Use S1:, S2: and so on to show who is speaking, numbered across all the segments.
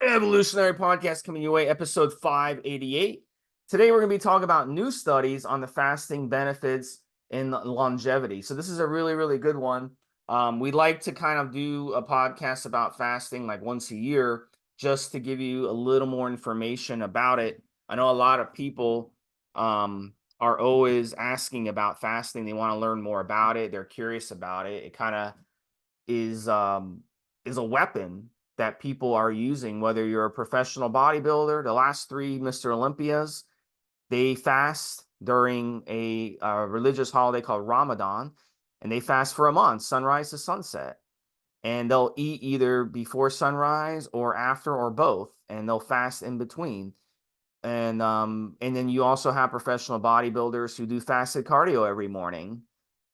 S1: Evolutionary podcast coming your way, episode 588. Today, we're going to be talking about new studies on the fasting benefits and longevity. So, this is a really, really good one. We'd like to kind of do a podcast about fasting like once a year just to give you a little more information about it. I know a lot of people are always asking about fasting, they want to learn more about it, they're curious about it. It kind of is a weapon that people are using, whether you're a professional bodybuilder. The last three Mr. Olympias, they fast during a religious holiday called Ramadan, and they fast for a month, sunrise to sunset. And they'll eat either before sunrise or after or both, and they'll fast in between. And then you also have professional bodybuilders who do fasted cardio every morning.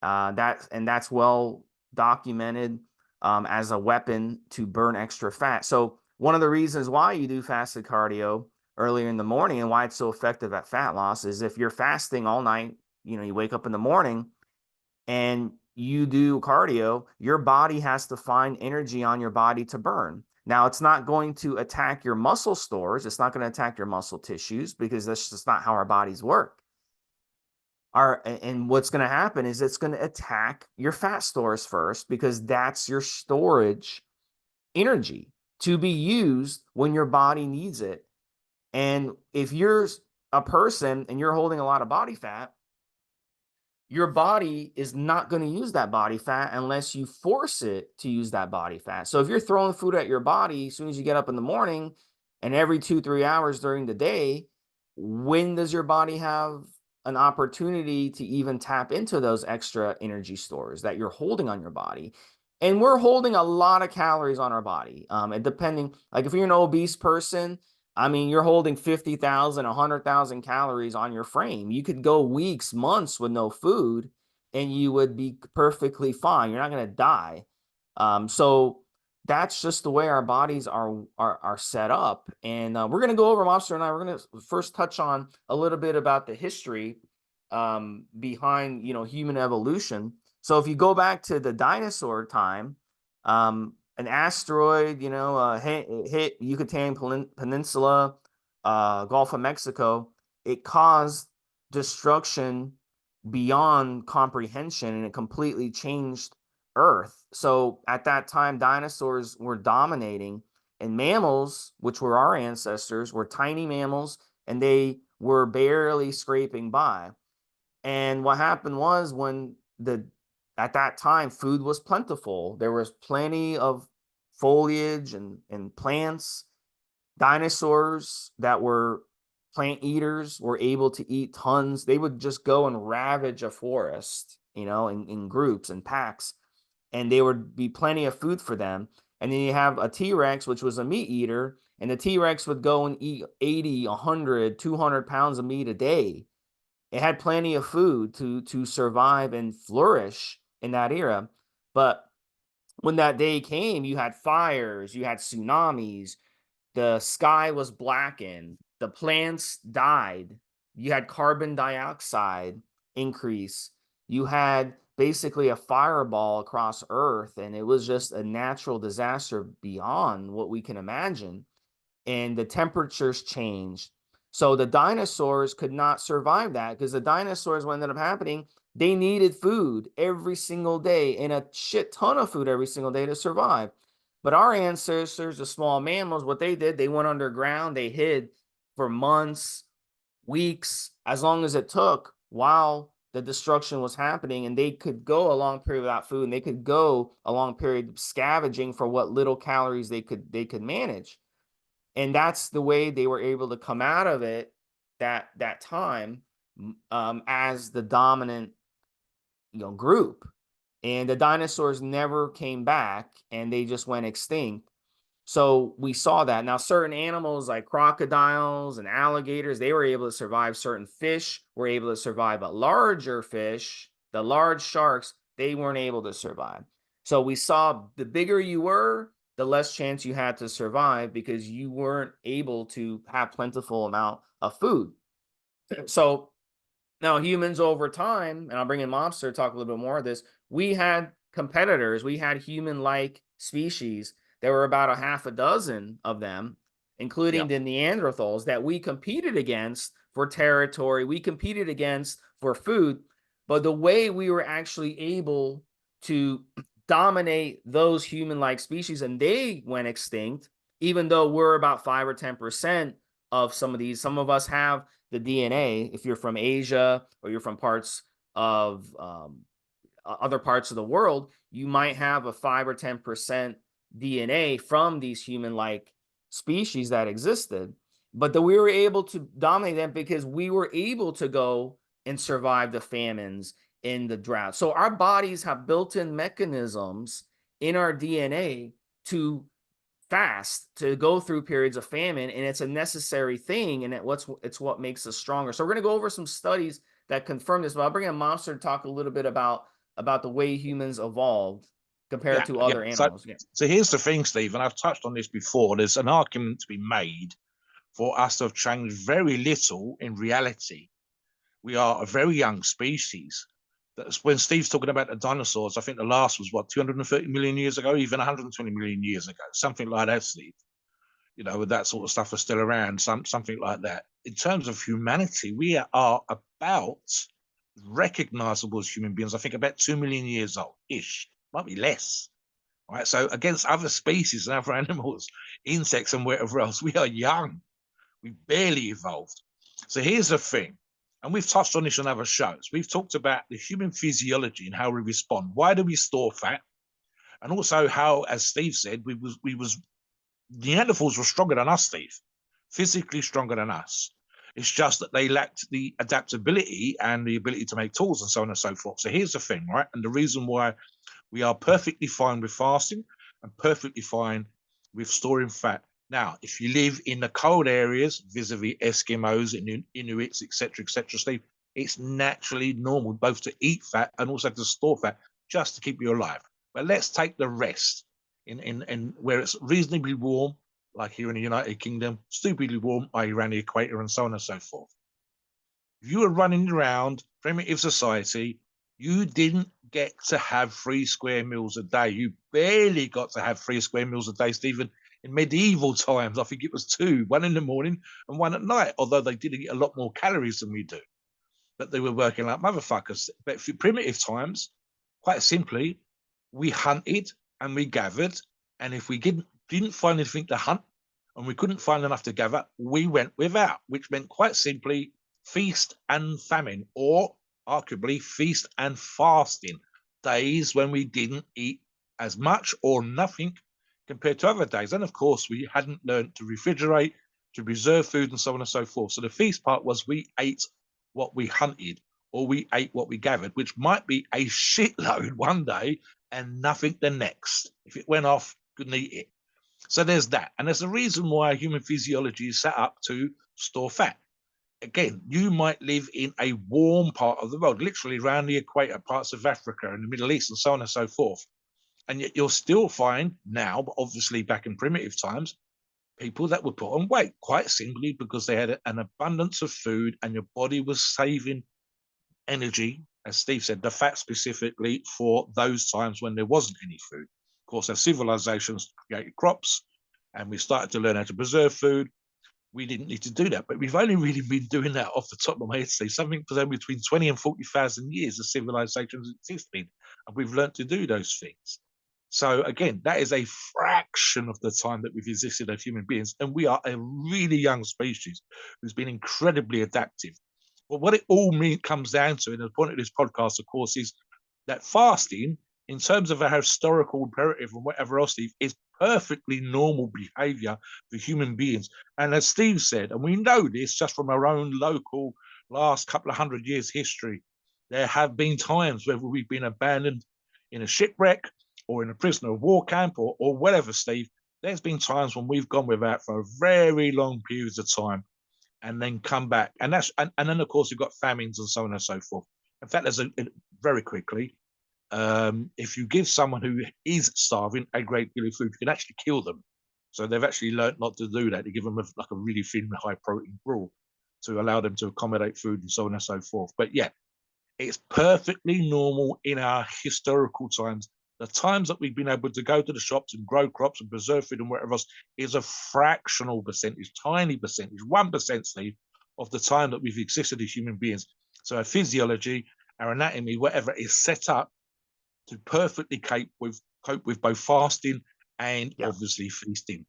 S1: That's well documented as a weapon to burn extra fat. So one of the reasons why you do fasted cardio earlier in the morning and why it's so effective at fat loss is if you're fasting all night, you wake up in the morning and you do cardio, your body has to find energy on your body to burn. Now, it's not going to attack your muscle stores. It's not going to attack your muscle tissues because that's just not how our bodies work. And what's going to happen is it's going to attack your fat stores first because that's your storage energy to be used when your body needs it. And if you're a person and you're holding a lot of body fat, your body is not going to use that body fat unless you force it to use that body fat. So if you're throwing food at your body as soon as you get up in the morning and every 2-3 hours during the day, when does your body have an opportunity to even tap into those extra energy stores that you're holding on your body? And we're holding a lot of calories on our body. And depending, like if you're an obese person, I mean, you're holding 50,000, 100,000 calories on your frame. You could go weeks, months with no food, and you would be perfectly fine. You're not going to die. So that's just the way our bodies are set up. And we're going to go over, Mobster and I, we're going to first touch on a little bit about the history behind, human evolution. So if you go back to the dinosaur time, an asteroid, hit Yucatan Peninsula, Gulf of Mexico. It caused destruction beyond comprehension, and it completely changed Earth. So at that time, dinosaurs were dominating, and mammals, which were our ancestors, were tiny mammals, and they were barely scraping by. And what happened was at that time, food was plentiful. There was plenty of foliage and plants. Dinosaurs that were plant eaters were able to eat tons. They would just go and ravage a forest, in groups and packs, and there would be plenty of food for them. And then you have a T-Rex, which was a meat eater, and the T-Rex would go and eat 80, 100, 200 pounds of meat a day. It had plenty of food to survive and flourish in that era. But when that day came, you had fires, you had tsunamis, the sky was blackened, the plants died, you had carbon dioxide increase, you had basically a fireball across Earth, and it was just a natural disaster beyond what we can imagine. And the temperatures changed. So the dinosaurs could not survive that because the dinosaurs, what ended up happening, they needed food every single day and a shit ton of food every single day to survive. But our ancestors, the small mammals, what they did, they went underground, they hid for months, weeks, as long as it took while the destruction was happening. And they could go a long period without food, and they could go a long period scavenging for what little calories they could manage. And that's the way they were able to come out of it that time as the dominant group. And the dinosaurs never came back, and they just went extinct. So we saw that. Now certain animals like crocodiles and alligators, they were able to survive. Certain fish were able to survive, but larger fish, the large sharks, they weren't able to survive. So we saw the bigger you were, the less chance you had to survive because you weren't able to have plentiful amount of food. So now humans over time, and I'll bring in Mobster to talk a little bit more of this, we had competitors. We had human-like species. There were about a half a dozen of them, including the Neanderthals that we competed against for territory, we competed against for food. But the way we were actually able to dominate those human-like species and they went extinct, even though we're about 5 or 10% of some of these, some of us have the DNA. If you're from Asia or you're from parts of other parts of the world, you might have a 5 or 10% DNA from these human-like species that existed, but that we were able to dominate them because we were able to go and survive the famines in the drought. So our bodies have built-in mechanisms in our DNA to fast, to go through periods of famine, and it's a necessary thing, and it's what makes us stronger. So we're going to go over some studies that confirm this, but I'll bring in Monster to talk a little bit about the way humans evolved compared to other animals.
S2: So here's the thing, Steve, and I've touched on this before. There's an argument to be made for us to have changed very little in reality. We are a very young species. That's when Steve's talking about the dinosaurs. I think the last was what, 230 million years ago, even 120 million years ago, something like that, Steve. You know, that sort of stuff is still around, something like that. In terms of humanity, we are about recognizable as human beings. I think about 2 million years old ish, might be less. Right. So against other species and other animals, insects and whatever else, we are young. We barely evolved. So here's the thing, and we've touched on this on other shows. We've talked about the human physiology and how we respond. Why do we store fat? And also how, as Steve said, Neanderthals were stronger than us, Steve, physically stronger than us. It's just that they lacked the adaptability and the ability to make tools and so on and so forth. So here's the thing, right? And the reason why we are perfectly fine with fasting and perfectly fine with storing fat. Now, if you live in the cold areas, vis-a-vis Eskimos and Inuits, etc., Steve, it's naturally normal both to eat fat and also to store fat just to keep you alive. But let's take the rest in where it's reasonably warm, like here in the United Kingdom, stupidly warm, i.e. around the equator and so on and so forth. If you were running around primitive society, you didn't get to have 3 square meals a day. You barely got to have 3 square meals a day, Stephen. In medieval times, I think it was 2, 1 in the morning and 1 at night, although they did eat a lot more calories than we do. But they were working like motherfuckers. But for primitive times, quite simply, we hunted and we gathered. And if we didn't find anything to hunt and we couldn't find enough to gather, we went without, which meant quite simply feast and famine, or arguably feast and fasting, days when we didn't eat as much or nothing compared to other days. And of course, we hadn't learned to refrigerate, to preserve food, and so on and so forth. So the feast part was we ate what we hunted or we ate what we gathered, which might be a shitload one day and nothing the next. If it went off, couldn't eat it. So there's that. And there's a reason why human physiology is set up to store fat. Again, you might live in a warm part of the world, literally around the equator, parts of Africa and the Middle East and so on and so forth. And yet you'll still find now, but obviously back in primitive times, people that were put on weight quite simply because they had an abundance of food and your body was saving energy, as Steve said, the fat specifically for those times when there wasn't any food. Of course, as civilizations created crops and we started to learn how to preserve food, we didn't need to do that. But we've only really been doing that off the top of my head, say something between 20 and 40,000 years of civilizations existed, and we've learned to do those things. So again, that is a fraction of the time that we've existed as human beings, and we are a really young species who's been incredibly adaptive. But what it all comes down to, and the point of this podcast, of course, is that fasting, in terms of a historical imperative and whatever else, Steve, is perfectly normal behavior for human beings. And as Steve said, and we know this just from our own local last couple of 100 years history, there have been times whether we've been abandoned in a shipwreck or in a prisoner of war camp or whatever, Steve. There's been times when we've gone without for very long periods of time and then come back. And then, of course, we've got famines and so on and so forth. In fact, there's very quickly, if you give someone who is starving a great deal of food, you can actually kill them. So they've actually learned not to do that. They give them like a really thin, high protein gruel to allow them to accommodate food and so on and so forth. But yeah, it's perfectly normal in our historical times The times that we've been able to go to the shops and grow crops and preserve food and whatever else is a fractional percentage, tiny percentage, 1%, Steve, of the time that we've existed as human beings. So our physiology, our anatomy, whatever, is set up to perfectly cope with both fasting and
S1: Yeah.
S2: obviously feasting.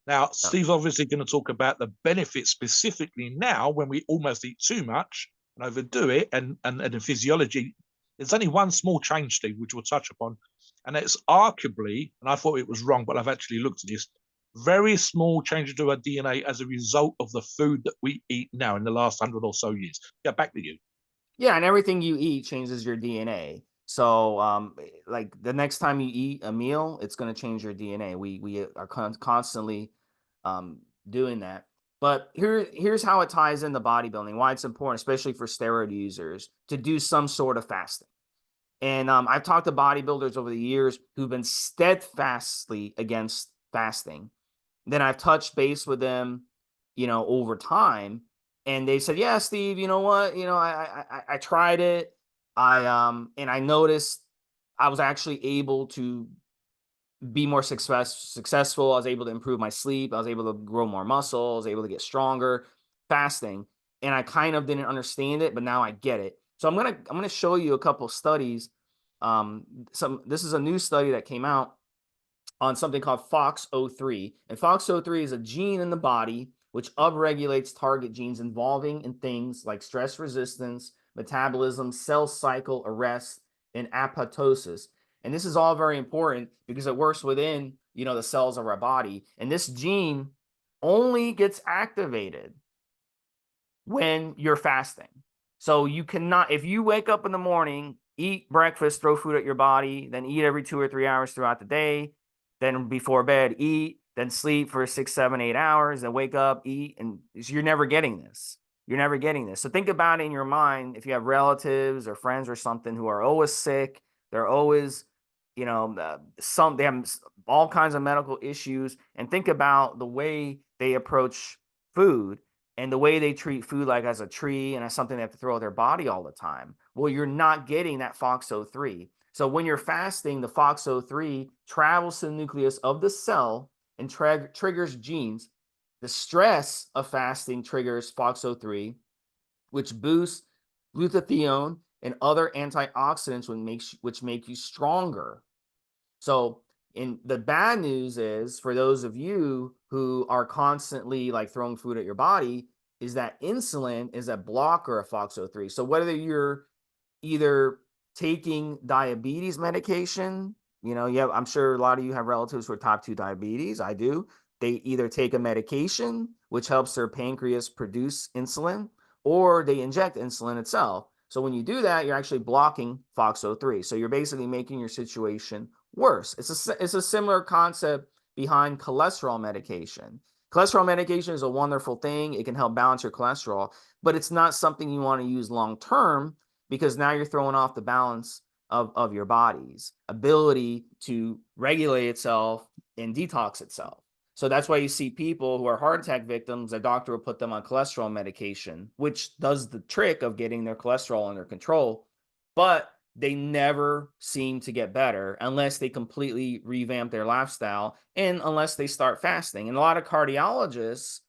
S2: Now,
S1: Yeah.
S2: Steve obviously going to talk about the benefits specifically now when we almost eat too much and overdo it, and the physiology. There's only one small change, Steve, which we'll touch upon, and it's arguably, and I thought it was wrong, but I've actually looked at this, very small changes to our DNA as a result of the food that we eat now in the last 100 or so years. Yeah, back to you.
S1: Yeah, and everything you eat changes your DNA. So, like the next time you eat a meal, it's going to change your DNA. We are constantly doing that. But here's how it ties into bodybuilding. Why it's important, especially for steroid users, to do some sort of fasting. And I've talked to bodybuilders over the years who've been steadfastly against fasting. Then I've touched base with them, over time, and they said, "Yeah, Steve, you know what? I tried it. And I noticed I was actually able to be more successful. I was able to improve my sleep. I was able to grow more muscle. I was able to get stronger fasting. And I kind of didn't understand it, but now I get it. So I'm gonna show you a couple studies. This is a new study that came out on something called FOXO3. And FOXO3 is a gene in the body which upregulates target genes involving in things like stress resistance, metabolism, cell cycle arrest, and apoptosis. And this is all very important because it works within, the cells of our body. And this gene only gets activated when you're fasting. So you cannot, if you wake up in the morning, eat breakfast, throw food at your body, then eat every 2 or 3 hours throughout the day, then before bed, eat, then sleep for 6, 7, 8 hours, then wake up, eat, and you're never getting this. You're never getting this. So think about it in your mind if you have relatives or friends or something who are always sick, they're always, they have all kinds of medical issues, and think about the way they approach food and the way they treat food like as a tree and as something they have to throw at their body all the time. Well, you're not getting that FOXO3. So when you're fasting, the FOXO3 travels to the nucleus of the cell and triggers genes. The stress of fasting triggers FOXO3, which boosts glutathione and other antioxidants, which make you stronger. So, in the bad news is for those of you who are constantly like throwing food at your body, is that insulin is a blocker of FOXO3. So whether you're either taking diabetes medication, I'm sure a lot of you have relatives who are type 2 diabetes. I do. They either take a medication, which helps their pancreas produce insulin, or they inject insulin itself. So when you do that, you're actually blocking FOXO3. So you're basically making your situation worse. It's a similar concept behind cholesterol medication. Cholesterol medication is a wonderful thing. It can help balance your cholesterol, but it's not something you want to use long term because now you're throwing off the balance of your body's ability to regulate itself and detox itself. So that's why you see people who are heart attack victims, a doctor will put them on cholesterol medication, which does the trick of getting their cholesterol under control, but they never seem to get better unless they completely revamp their lifestyle and unless they start fasting. And a lot of cardiologists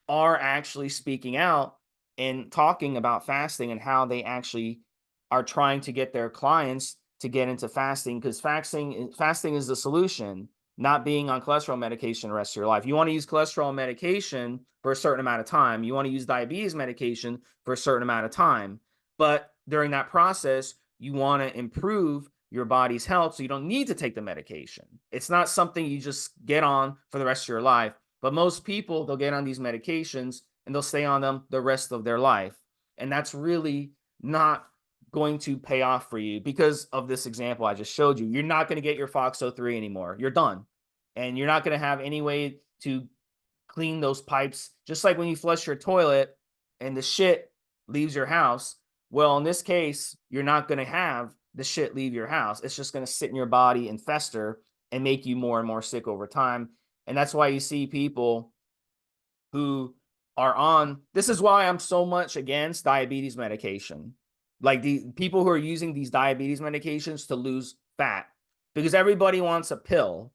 S1: are actually speaking out and talking about fasting and how they actually are trying to get their clients to get into fasting because fasting is the solution, not being on cholesterol medication the rest of your life. You want to use cholesterol medication for a certain amount of time. You want to use diabetes medication for a certain amount of time. But during that process, you want to improve your body's health so you don't need to take the medication. It's not something you just get on for the rest of your life. But most people, they'll get on these medications and they'll stay on them the rest of their life. And that's really not going to pay off for you because of this example I just showed you. You're not going to get your FOXO3 anymore. You're done. And you're not going to have any way to clean those pipes. Just like when you flush your toilet and the shit leaves your house. Well, in this case, you're not going to have the shit leave your house. It's just going to sit in your body and fester and make you more and more sick over time. And that's why you see people who are on, this is why I'm so much against diabetes medication. Like the people who are using these diabetes medications to lose fat, because everybody wants a pill.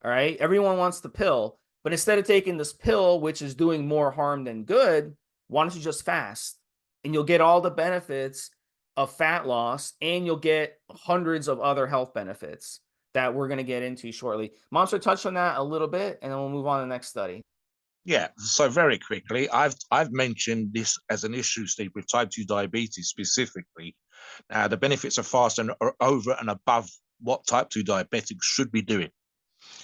S1: All right. Everyone wants the pill. But instead of taking this pill, which is doing more harm than good, why don't you just fast? And you'll get all the benefits of fat loss, and you'll get hundreds of other health benefits that we're going to get into shortly. Monster touched on that a little bit, and then we'll move on to the next study.
S2: Yeah, so very quickly, I've mentioned this as an issue, Steve, with type 2 diabetes specifically. The benefits of fasting are over and above what type 2 diabetics should be doing.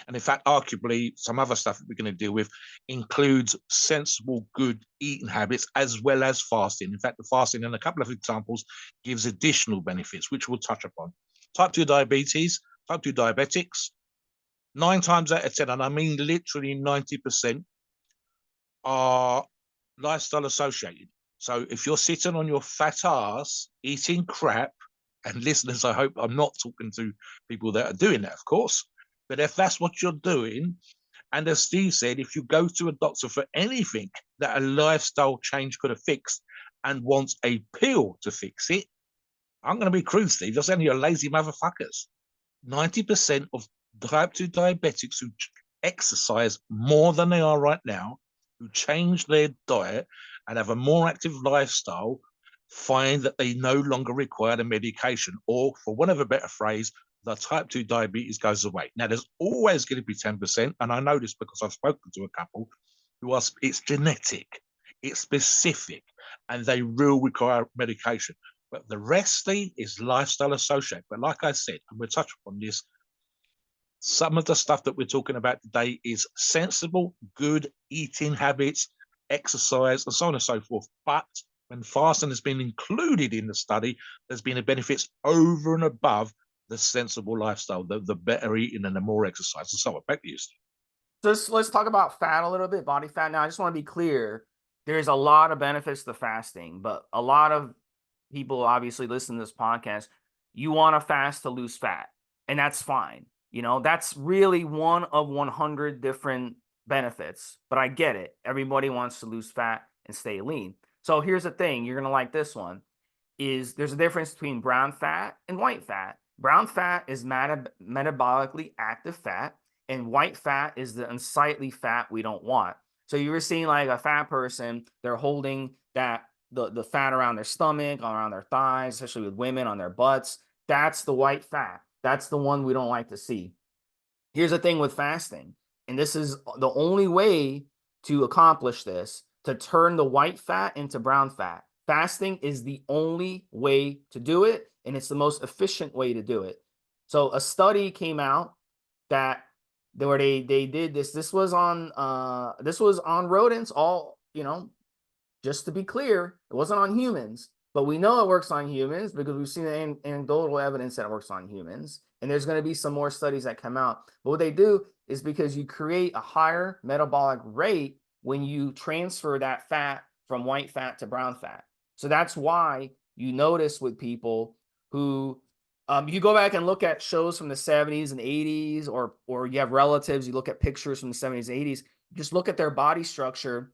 S2: And in fact, arguably, some other stuff that we're going to deal with includes sensible, good eating habits as well as fasting. In fact, the fasting, in a couple of examples, gives additional benefits, which we'll touch upon. Type 2 diabetes, type 2 diabetics, 9 times out of 10, and I mean literally 90%, are lifestyle associated. So if you're sitting on your fat ass eating crap, and listeners, I hope I'm not talking to people that are doing that, of course, but if that's what you're doing, and as Steve said, if you go to a doctor for anything that a lifestyle change could have fixed and wants a pill to fix it, I'm going to be crude, Steve. You're saying you're lazy motherfuckers. 90% of type 2 diabetics who exercise more than they are right now, who change their diet and have a more active lifestyle, find that they no longer require the medication, or for want of a better phrase, the type 2 diabetes goes away. Now, there's always going to be 10%, and I know this because I've spoken to a couple who are, it's genetic, it's specific, and they will require medication. But the rest, Steve, is lifestyle associated. But like I said, and we'll touch upon this, some of the stuff that we're talking about today is sensible, good eating habits, exercise, and so on and so forth. But when fasting has been included in the study, there's been a benefits over and above the sensible lifestyle, the better eating and the more exercise, and so on. Back to you, Steve.
S1: Let's talk about fat a little bit, body fat. Now, I just want to be clear. There's a lot of benefits to fasting, but a lot of people obviously listen to this podcast. You want to fast to lose fat, and that's fine. That's really one of 100 different benefits, but I get it. Everybody wants to lose fat and stay lean. So here's the thing. You're going to like this one. There's a difference between brown fat and white fat. Brown fat is metabolically active fat, and white fat is the unsightly fat we don't want. So you were seeing like a fat person, they're holding the fat around their stomach, around their thighs, especially with women on their butts. That's the white fat. That's the one we don't like to see. Here's the thing with fasting, and this is the only way to accomplish this, to turn the white fat into brown fat. Fasting is the only way to do it, and it's the most efficient way to do it. So a study came out that where they did this. This was on rodents, all just to be clear, it wasn't on humans, but we know it works on humans because we've seen the anecdotal evidence that it works on humans. And there's going to be some more studies that come out. But what they do is because you create a higher metabolic rate when you transfer that fat from white fat to brown fat. So that's why you notice with people who you go back and look at shows from the 70s and 80s, or you have relatives, you look at pictures from the 70s and 80s, just look at their body structure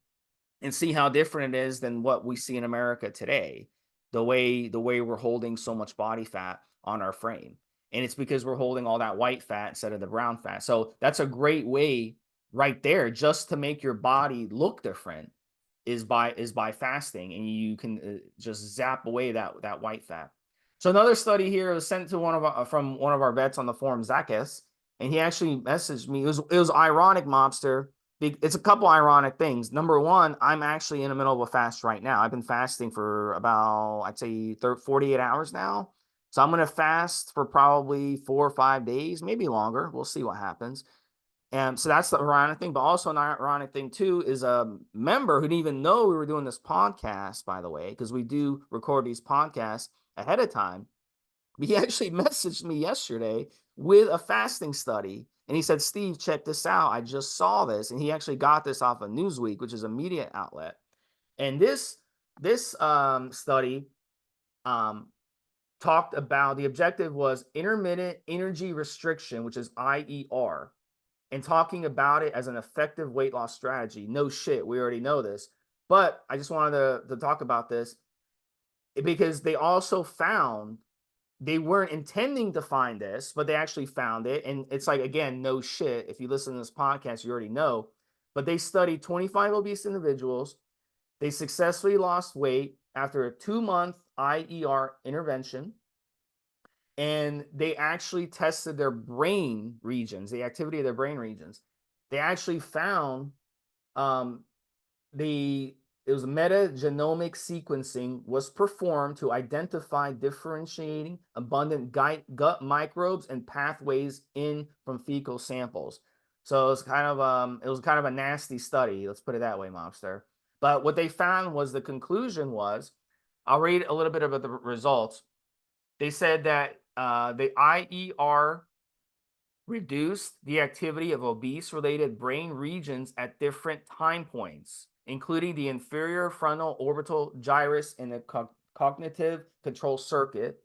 S1: and see how different it is than what we see in America today. The way we're holding so much body fat on our frame. And it's because we're holding all that white fat instead of the brown fat. So that's a great way right there just to make your body look different is by fasting, and you can just zap away that white fat. So another study here was sent to from one of our vets on the forum, Zacchaeus, and he actually messaged me. It was ironic, Mobster. It's a couple ironic things. Number one, I'm actually in the middle of a fast right now. I've been fasting for about, I'd say 48 hours now. So I'm going to fast for probably 4 or 5 days, maybe longer. We'll see what happens. And so that's the ironic thing. But also an ironic thing too is a member who didn't even know we were doing this podcast, by the way, because we do record these podcasts ahead of time. He actually messaged me yesterday with a fasting study. And he said, Steve, check this out. I just saw this. And he actually got this off of Newsweek, which is a media outlet. And this study talked about, the objective was intermittent energy restriction, which is IER, and talking about it as an effective weight loss strategy. No shit, we already know this. But I just wanted to talk about this because they also found they weren't intending to find this, but they actually found it. And it's like, again, no shit. If you listen to this podcast, you already know. But they studied 25 obese individuals. They successfully lost weight after a 2-month IER intervention. And they actually tested their brain regions, the activity of their brain regions. They actually found um, it was metagenomic sequencing was performed to identify differentiating abundant gut microbes and pathways in from fecal samples. So it was kind of a nasty study. Let's put it that way, Mobster. But what they found was the conclusion was, I'll read a little bit about the results. They said that the IER reduced the activity of obese related brain regions at different time points, including the inferior frontal orbital gyrus in the cognitive control circuit,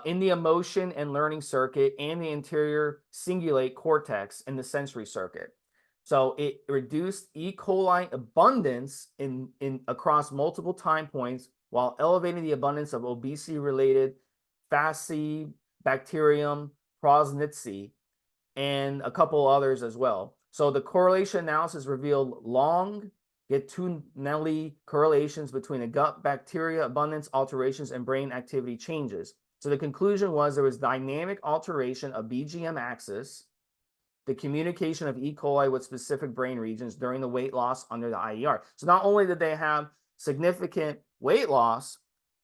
S1: in the emotion and learning circuit, and the anterior cingulate cortex in the sensory circuit. So it reduced E. coli abundance in across multiple time points while elevating the abundance of obesity-related Bacterium prosnitzi and a couple others as well. So the correlation analysis revealed longitudinally correlations between the gut bacteria abundance alterations and brain activity changes. So the conclusion was there was dynamic alteration of BGM axis, the communication of E. coli with specific brain regions during the weight loss under the IER. So not only did they have significant weight loss,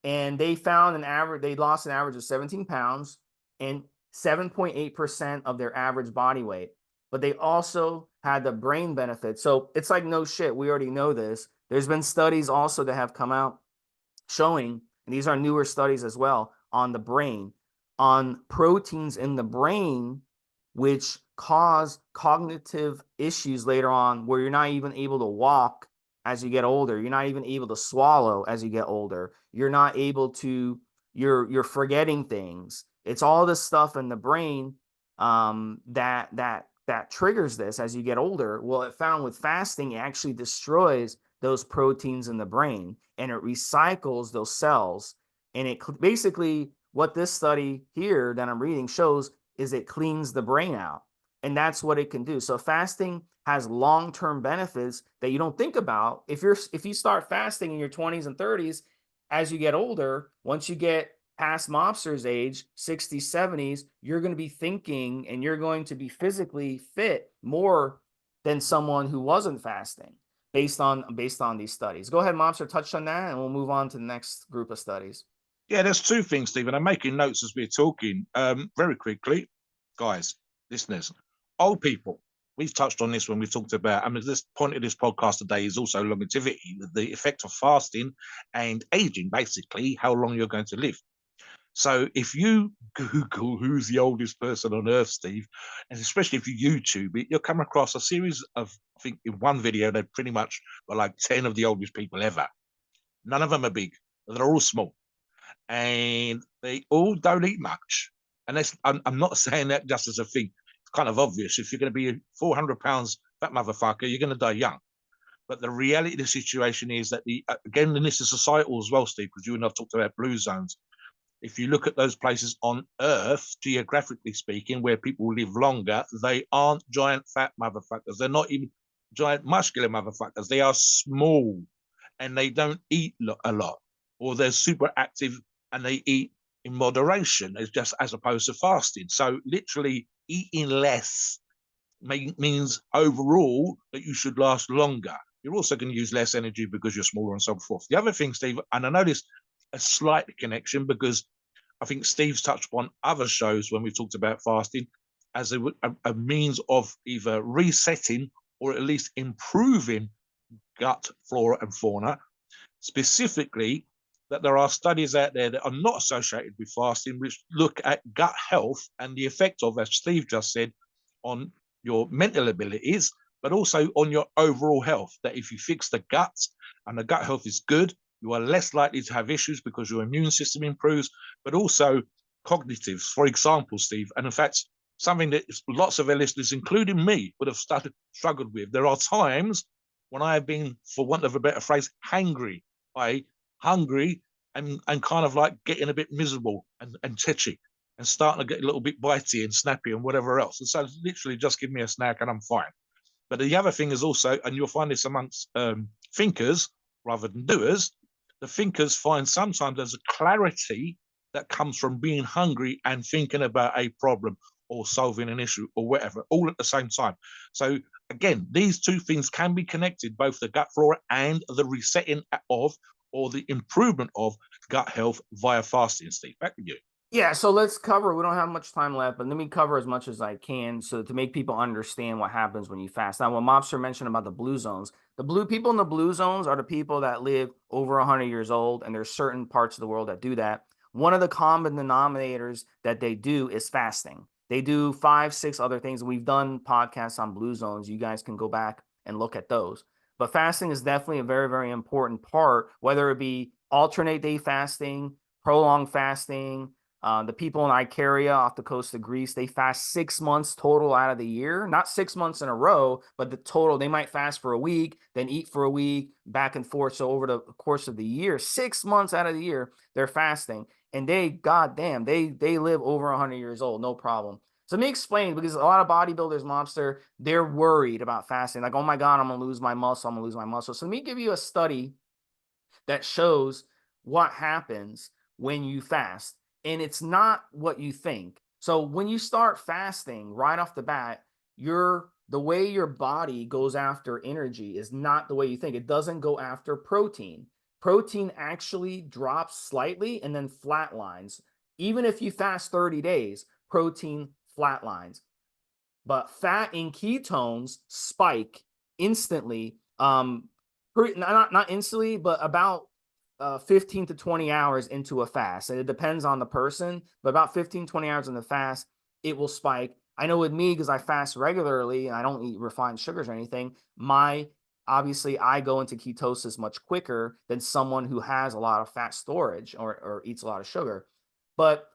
S1: and they lost an average of 17 pounds and 7.8% of their average body weight, but they also had the brain benefit. So it's like, no shit, we already know this. There's been studies also that have come out showing, and these are newer studies as well, on the brain, on proteins in the brain, which cause cognitive issues later on where you're not even able to walk as you get older. You're not even able to swallow as you get older. You're not able to, you're forgetting things. It's all this stuff in the brain that triggers this as you get older. Well, it found with fasting, it actually destroys those proteins in the brain and it recycles those cells. And it basically, what this study here that I'm reading shows is it cleans the brain out. And that's what it can do. So fasting has long-term benefits that you don't think about. If you start fasting in your 20s and 30s, as you get older, once you get past mobster's age, 60s, 70s, you're going to be thinking and you're going to be physically fit more than someone who wasn't fasting based on these studies. Go ahead, Mobster, touch on that, and we'll move on to the next group of studies.
S2: Yeah, there's two things, Stephen. I'm making notes as we're talking. Very quickly, guys, listeners, old people. We've touched on this when we talked about, I mean, this point of this podcast today is also longevity, the effect of fasting and aging, basically, how long you're going to live. So if you Google who's the oldest person on earth, Steve, and especially if you YouTube it, you'll come across a series of, I think in one video, they pretty much were like 10 of the oldest people ever. None of them are big. They're all small. And they all don't eat much. And I'm not saying that just as a thing. It's kind of obvious. If you're going to be 400 pounds fat motherfucker, you're going to die young. But the reality of the situation is that again, and this is societal as well, Steve, because you and I've talked about blue zones. If you look at those places on Earth, geographically speaking, where people live longer, they aren't giant fat motherfuckers. They're not even giant muscular motherfuckers. They are small and they don't eat a lot, or they're super active and they eat in moderation, as opposed to fasting. So literally eating less means overall that you should last longer. You're also going to use less energy because you're smaller and so forth. The other thing, Steve, and I noticed a slight connection because I think Steve's touched upon other shows when we've talked about fasting as a means of either resetting or at least improving gut flora and fauna. Specifically, that there are studies out there that are not associated with fasting, which look at gut health and the effect of, as Steve just said, on your mental abilities, but also on your overall health. That if you fix the gut and the gut health is good, you are less likely to have issues because your immune system improves, but also cognitives, for example, Steve. And in fact, something that lots of our listeners, including me, would have struggled with. There are times when I have been, for want of a better phrase, hangry, hungry and kind of like getting a bit miserable and tetchy and starting to get a little bit bitey and snappy and whatever else. And so literally just give me a snack and I'm fine. But the other thing is also, and you'll find this amongst thinkers rather than doers, the thinkers find sometimes there's a clarity that comes from being hungry and thinking about a problem or solving an issue or whatever, all at the same time. So again, these two things can be connected, both the gut flora and the resetting of or the improvement of gut health via fasting. Steve, back to you.
S1: Yeah, so let's cover. We don't have much time left, but let me cover as much as I can so to make people understand what happens when you fast. Now, what Mobster mentioned about the blue zones, the blue people in the blue zones are the people that live over 100 years old, and there's certain parts of the world that do that. One of the common denominators that they do is fasting. They do 5, 6 other things. We've done podcasts on blue zones. You guys can go back and look at those. But fasting is definitely a very, very important part, whether it be alternate day fasting, prolonged fasting. The people in Icaria off the coast of Greece, they fast 6 months total out of the year, not 6 months in a row, but the total, they might fast for a week, then eat for a week, back and forth. So over the course of the year, 6 months out of the year, they're fasting. And they, goddamn, they live over 100 years old, no problem. So let me explain, because a lot of bodybuilders, Mobster, they're worried about fasting. Like, oh my God, I'm going to lose my muscle. I'm going to lose my muscle. So let me give you a study that shows what happens when you fast. And it's not what you think. So when you start fasting right off the bat, the way your body goes after energy is not the way you think. It doesn't go after protein. Protein actually drops slightly and then flatlines. Even if you fast 30 days, protein flatlines. But fat and ketones spike instantly. Not instantly, but about 15 to 20 hours into a fast. And it depends on the person, but about 15, 20 hours in the fast, it will spike. I know with me, because I fast regularly and I don't eat refined sugars or anything, obviously I go into ketosis much quicker than someone who has a lot of fat storage or eats a lot of sugar. But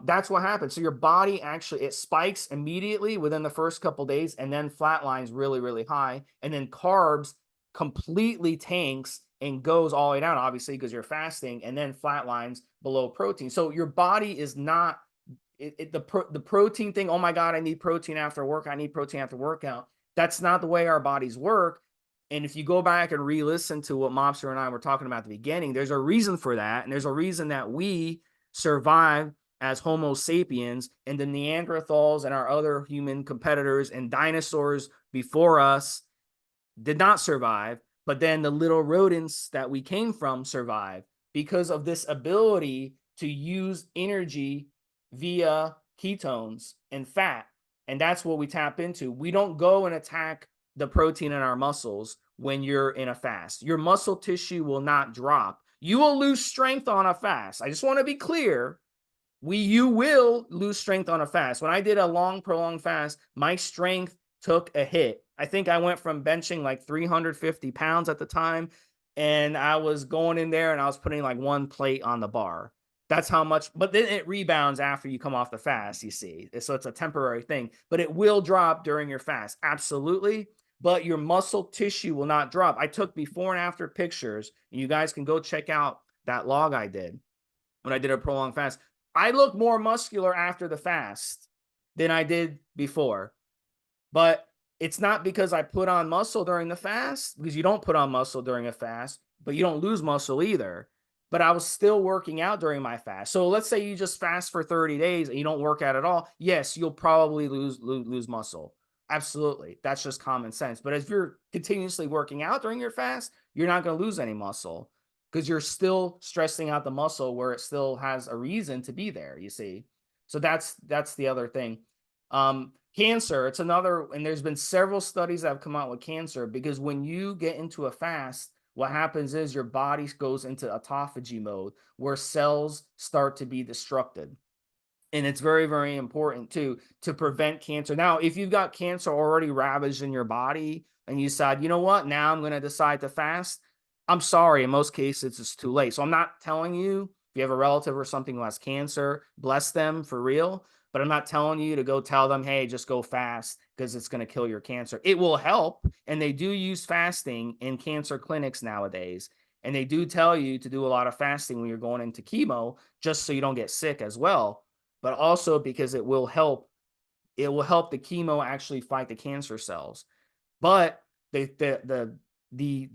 S1: that's what happens. So your body actually, it spikes immediately within the first couple days and then flatlines really, really high. And then carbs completely tanks and goes all the way down, obviously, because you're fasting, and then flatlines below protein. So your body is not the protein thing. Oh my God, I need protein after work. I need protein after workout. That's not the way our bodies work. And if you go back and re-listen to what Mobster and I were talking about at the beginning, there's a reason for that. And there's a reason that we survived as Homo sapiens, and the Neanderthals and our other human competitors and dinosaurs before us did not survive, but then the little rodents that we came from survived because of this ability to use energy via ketones and fat. And that's what we tap into. We don't go and attack the protein in our muscles when you're in a fast. Your muscle tissue will not drop. You will lose strength on a fast. I just want to be clear. You will lose strength on a fast. When I did a long, prolonged fast, my strength took a hit. I think I went from benching like 350 pounds at the time, and I was going in there and I was putting like 1 plate on the bar. That's how much, but then it rebounds after you come off the fast, you see. So it's a temporary thing, but it will drop during your fast. Absolutely. But your muscle tissue will not drop. I took before and after pictures, and you guys can go check out that log I did when I did a prolonged fast. I look more muscular after the fast than I did before. But it's not because I put on muscle during the fast, because you don't put on muscle during a fast, but you don't lose muscle either. But I was still working out during my fast. So let's say you just fast for 30 days and you don't work out at all. Yes, you'll probably lose muscle. Absolutely. That's just common sense. But if you're continuously working out during your fast, you're not going to lose any muscle, because you're still stressing out the muscle where it still has a reason to be there, you see. So that's the other thing. Cancer, it's another, and there's been several studies that have come out with cancer, because when you get into a fast, what happens is your body goes into autophagy mode where cells start to be destructed. And it's very, very important too to prevent cancer. Now, if you've got cancer already ravaged in your body and you decide, you know what, now I'm going to decide to fast, I'm sorry, in most cases it's too late. So I'm not telling you, if you have a relative or something who has cancer, bless them for real. But I'm not telling you to go tell them, hey, just go fast because it's going to kill your cancer. It will help. And they do use fasting in cancer clinics nowadays. And they do tell you to do a lot of fasting when you're going into chemo, just so you don't get sick as well, but also because it will help the chemo actually fight the cancer cells. But the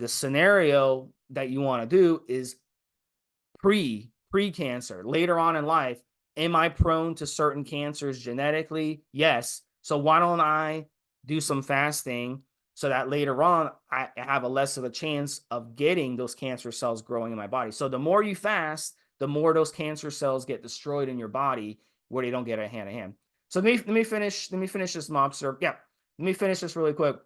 S1: scenario that you want to do is pre-cancer. Later on in life, am I prone to certain cancers genetically? Yes. So why don't I do some fasting so that later on I have a less of a chance of getting those cancer cells growing in my body. So the more you fast, the more those cancer cells get destroyed in your body where they don't get a hand to hand. So let me finish this mobster. Yeah. Let me finish this really quick.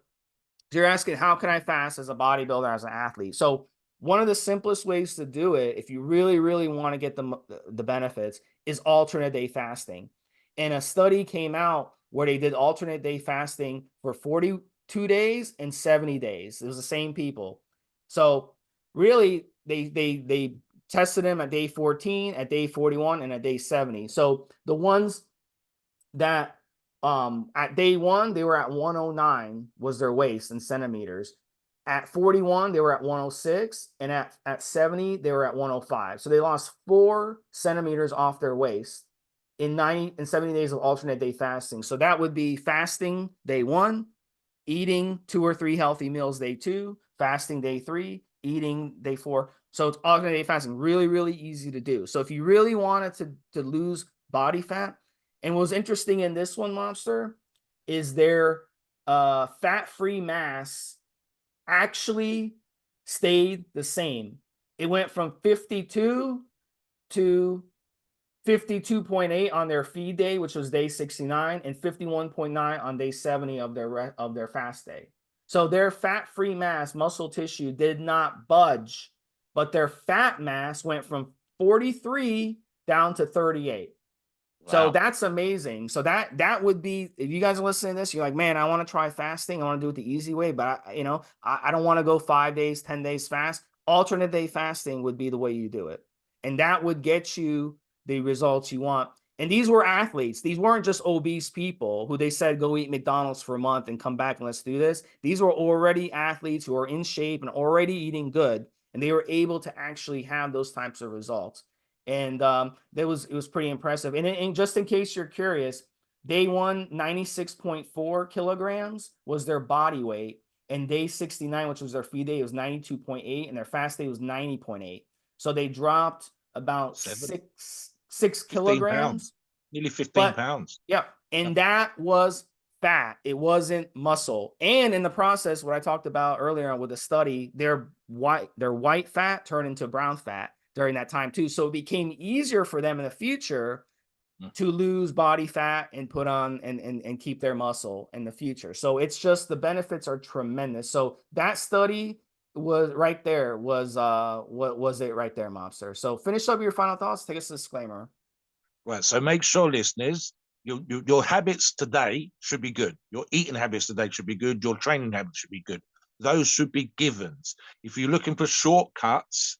S1: So you're asking, how can I fast as a bodybuilder, as an athlete? So one of the simplest ways to do it, if you really, really want to get the benefits, is alternate day fasting. And a study came out where they did alternate day fasting for 42 days and 70 days. It was the same people. So really, they tested them at day 14, at day 41, and at day 70. So the ones that at day one they were at 109 was their waist in centimeters. At 41 they were at 106, and at 70 they were at 105. So they lost 4 centimeters off their waist in 90 and 70 days of alternate day fasting. So that would be fasting day one, eating 2 or 3 healthy meals day two, fasting day three, eating day four. So it's alternate day fasting, really, really easy to do. So if you really wanted to lose body fat, and what was interesting in this one, Monster, is their fat-free mass actually stayed the same. It went from 52 to 52.8 on their feed day, which was day 69, and 51.9 on day 70 of their fast day. So their fat-free mass, muscle tissue, did not budge, but their fat mass went from 43 down to 38. So
S2: Wow.
S1: that's amazing. So that would be, if you guys are listening to this, you're like, man, I want to try fasting. I want to do it the easy way, but I don't want to go 5 days, 10 days fast. Alternate day fasting would be the way you do it. And that would get you the results you want. And these were athletes. These weren't just obese people who they said, go eat McDonald's for a month and come back and let's do this. These were already athletes who are in shape and already eating good. And they were able to actually have those types of results. And it was pretty impressive. And just in case you're curious, day one, 96.4 kilograms was their body weight, and day 69, which was their feed day, was 92.8, and their fast day was 90.8. So they dropped about
S2: Seven,
S1: six
S2: 15 pounds,
S1: kilograms.
S2: nearly 15
S1: But
S2: pounds.
S1: yeah, and that was fat. It wasn't muscle. And in the process, what I talked about earlier on with the study, their white fat turned into brown fat during that time too. So it became easier for them in the future
S2: Mm.
S1: to lose body fat and put on and keep their muscle in the future. So it's just, the benefits are tremendous. So that study was right there, what was it right there, Mobster. So finish up your final thoughts. Take us a disclaimer.
S2: Right. So make sure, listeners, your habits today should be good. Your eating habits today should be good. Your training habits should be good. Those should be givens. If you're looking for shortcuts,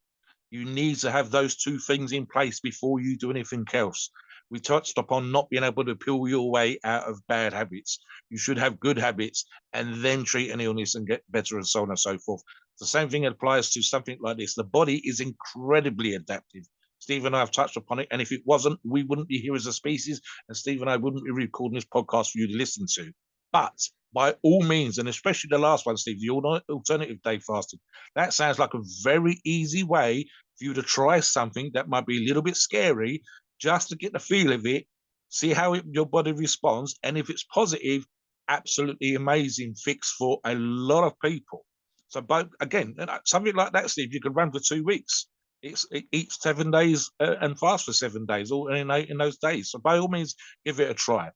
S2: you need to have those two things in place before you do anything else. We touched upon not being able to peel your way out of bad habits. You should have good habits and then treat an illness and get better, and so on and so forth. The same thing applies to something like this. The body is incredibly adaptive. Steve and I have touched upon it. And if it wasn't, we wouldn't be here as a species. And Steve and I wouldn't be recording this podcast for you to listen to. But by all means, and especially the last one, Steve, the alternative day fasting, that sounds like a very easy way for you to try something that might be a little bit scary, just to get the feel of it, see how your body responds. And if it's positive, absolutely amazing fix for a lot of people. So, but again, something like that, Steve, you could run for 2 weeks. It eats 7 days and fast for 7 days, all in those days. So by all means, give it a try.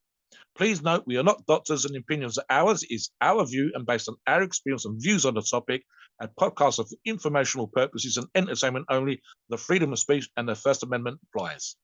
S2: Please note, we are not doctors, and opinions are ours. Is our view and based on our experience and views on the topic. And podcasts are for informational purposes and entertainment only. The freedom of speech and the First Amendment applies.